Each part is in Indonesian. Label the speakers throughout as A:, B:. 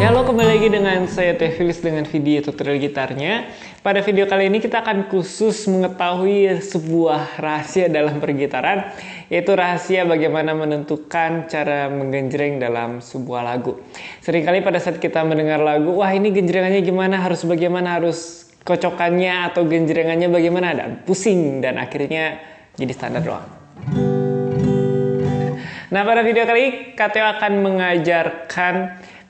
A: Halo, kembali lagi dengan saya Tevilis dengan video tutorial gitarnya. Pada video kali ini kita akan khusus mengetahui sebuah rahasia dalam pergitaran, yaitu rahasia bagaimana menentukan cara menggenjreng dalam sebuah lagu. Seringkali pada saat kita mendengar lagu, wah ini genjrengannya gimana, harus bagaimana, harus kocokannya atau genjrengannya bagaimana, dan pusing dan akhirnya jadi standar doang. Nah, pada video kali ini Kateo akan mengajarkan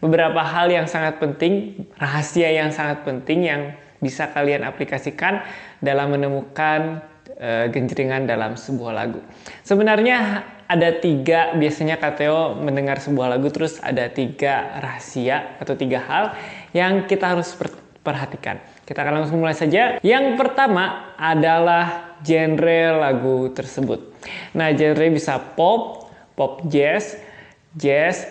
A: beberapa hal yang sangat penting, rahasia yang sangat penting yang bisa kalian aplikasikan dalam menemukan genjrengan dalam sebuah lagu. Sebenarnya ada tiga, biasanya Kateo mendengar sebuah lagu terus ada tiga rahasia atau tiga hal yang kita harus perhatikan. Kita akan langsung mulai saja. Yang pertama adalah genre lagu tersebut. Nah, genre bisa pop, pop jazz, jazz,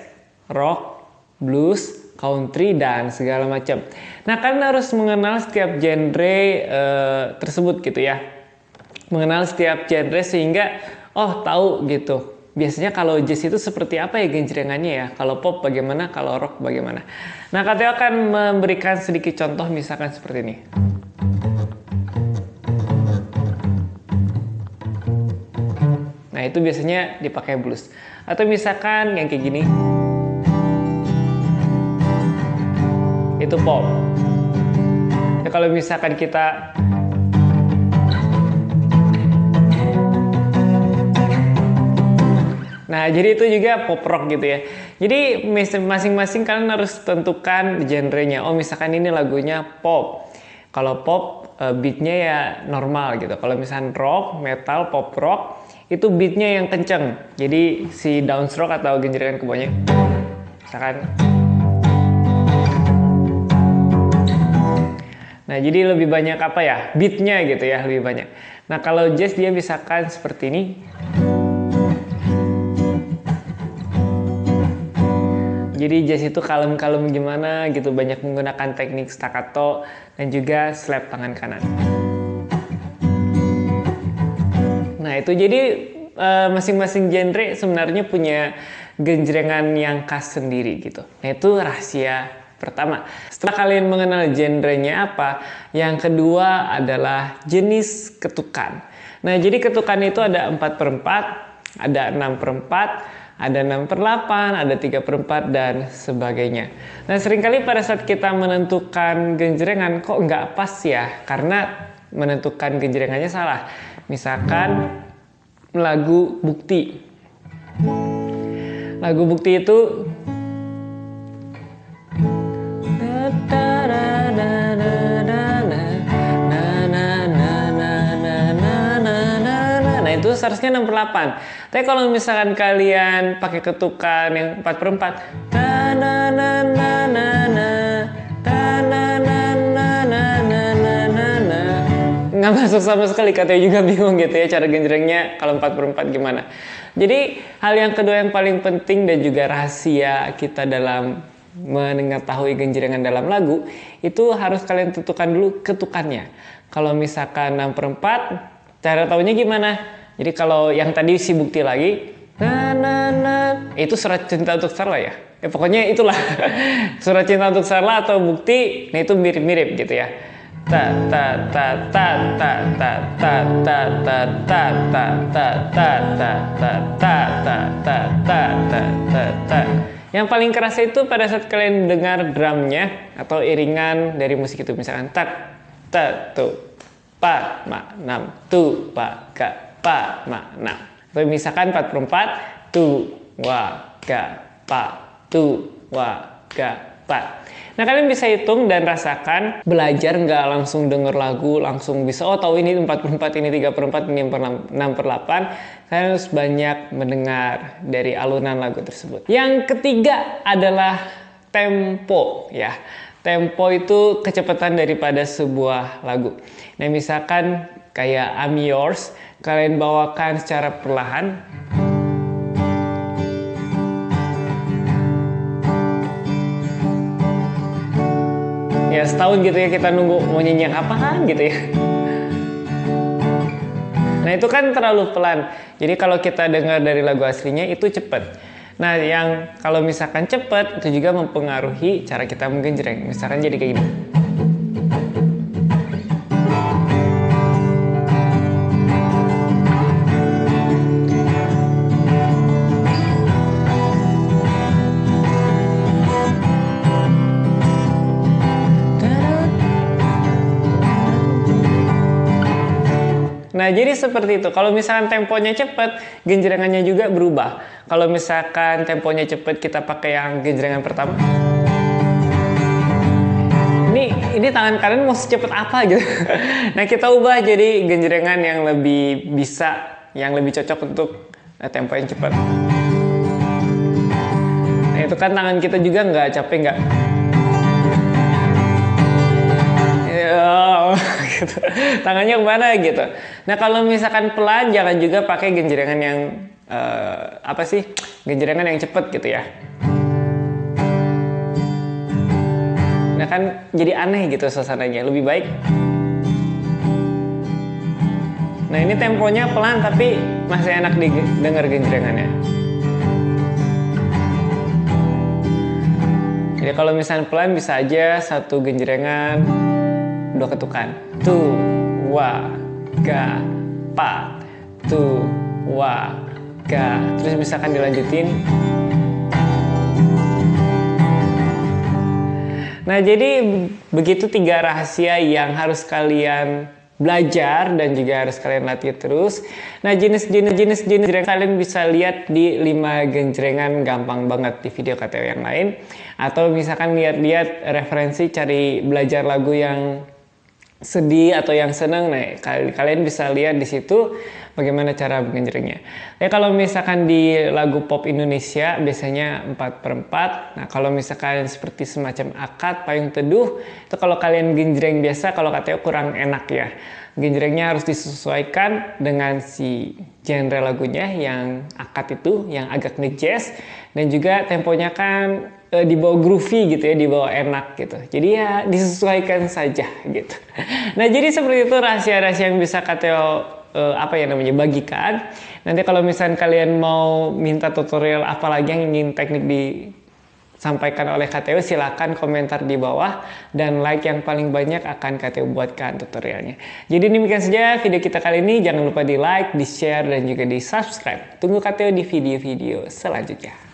A: rock, blues, country, dan segala macam. Nah, kalian harus mengenal setiap genre tersebut gitu ya. Mengenal setiap genre sehingga tahu gitu. Biasanya kalau jazz itu seperti apa ya genjrengannya ya. Kalau pop bagaimana, kalau rock bagaimana. Nah, Kateo akan memberikan sedikit contoh misalkan seperti ini. Nah, itu biasanya dipakai blues. Atau misalkan yang kayak gini. Itu pop. Ya, kalau misalkan kita jadi itu juga pop rock gitu ya. Jadi masing-masing kalian harus tentukan genrenya. Oh, misalkan ini lagunya pop. Kalau pop beatnya ya normal gitu. Kalau misalkan rock, metal, pop rock itu beatnya yang kenceng. Jadi si downstroke atau genjrengan ke bawahnya. Misalkan. Nah, jadi lebih banyak apa ya? Beatnya gitu ya, lebih banyak. Nah, kalau jazz dia misalkan seperti ini. Jadi jazz itu kalem-kalem gimana gitu, banyak menggunakan teknik staccato dan juga slap tangan kanan. Nah, itu jadi masing-masing genre sebenarnya punya genjrengan yang khas sendiri gitu. Nah, itu rahasia pertama. Setelah kalian mengenal genrenya apa, yang kedua adalah jenis ketukan. Nah, jadi ketukan itu ada 4/4, ada 6/4, ada 6/8, ada 3/4, dan sebagainya. Nah, seringkali pada saat kita menentukan genjrengan, kok nggak pas ya? Karena menentukan genjrengannya salah. Misalkan lagu Bukti. Lagu Bukti itu itu seharusnya 6/8. Tapi kalau misalkan kalian pakai ketukan yang 4/4, nggak masuk sama sekali. Katanya juga bingung gitu ya cara genjrengnya kalau 4/4 gimana. Jadi hal yang kedua yang paling penting dan juga rahasia kita dalam mengetahui genjrengan dalam lagu itu harus kalian tentukan dulu ketukannya. Kalau misalkan 6/4, cara tahunya gimana? Jadi kalau yang tadi si Bukti lagi, itu Surat Cinta Untuk Sarla ya. Ya pokoknya itulah. Surat Cinta Untuk Sarla atau Bukti, nah itu mirip-mirip gitu ya. Yang paling keras itu pada saat kalian dengar drumnya atau iringan dari musik itu, misalkan tu pa ma nam tu pa ga pa ma nam. Atau misalkan 4/4 tu wa ga pa tu wa ga pa. Nah, kalian bisa hitung dan rasakan, belajar nggak langsung denger lagu langsung bisa tahu ini 4/4, ini 3/4, ini 6/8. Kalian harus banyak mendengar dari alunan lagu tersebut. Yang ketiga adalah tempo ya. Tempo itu kecepatan daripada sebuah lagu. Nah, misalkan kayak I'm Yours, kalian bawakan secara perlahan. Ya, setahun gitu ya kita nunggu mau nyanyi yang apaan gitu ya. Nah, itu kan terlalu pelan. Jadi kalau kita dengar dari lagu aslinya itu cepet. Nah, yang kalau misalkan cepat itu juga mempengaruhi cara kita menggenjreng. Misalkan jadi kayak gini. Nah, jadi seperti itu. Kalau misalkan temponya cepat, genjrengannya juga berubah. Kalau misalkan temponya cepat, kita pakai yang genjrengan pertama. Ini tangan kanan mau secepat apa gitu. Nah, kita ubah jadi genjrengan yang lebih bisa, yang lebih cocok untuk tempo yang cepat. Nah, itu kan tangan kita juga nggak capek, nggak? Gitu. Tangannya kemana gitu. Nah, kalau misalkan pelan, jangan juga pakai genjrengan yang genjrengan yang cepet gitu ya. Nah, kan jadi aneh gitu suasananya. Lebih baik. Nah, ini temponya pelan tapi masih enak didengar genjrengannya. Jadi kalau misalnya pelan bisa aja satu genjrengan 2 ketukan. Tu, wa, ga, pa. Tu, wa, ga. Terus misalkan dilanjutin. Nah, jadi begitu 3 rahasia yang harus kalian belajar dan juga harus kalian latih terus. Nah, jenis genjreng kalian bisa lihat di 5 genjrengan gampang banget di video KTO yang lain. Atau misalkan lihat-lihat referensi cari belajar lagu yang sedih atau yang senang, nah kalian bisa lihat di situ bagaimana cara menggenjrengnya. Ya, kalau misalkan di lagu pop Indonesia biasanya 4/4. Nah, kalau misalkan seperti semacam akad, payung teduh, itu kalau kalian genjreng biasa, kalau katanya kurang enak ya. Genjrengnya harus disesuaikan dengan si genre lagunya yang akad itu, yang agak nge-jazz, dan juga temponya kan dibawa groovy gitu ya, dibawa enak gitu. Jadi ya disesuaikan saja gitu. Nah, jadi seperti itu rahasia-rahasia yang bisa KTO bagikan. Nanti kalau misalnya kalian mau minta tutorial apa lagi yang ingin teknik disampaikan oleh KTO, silakan komentar di bawah dan like yang paling banyak akan KTO buatkan tutorialnya. Jadi demikian saja video kita kali ini. Jangan lupa di like, di share, dan juga di subscribe. Tunggu KTO di video-video selanjutnya.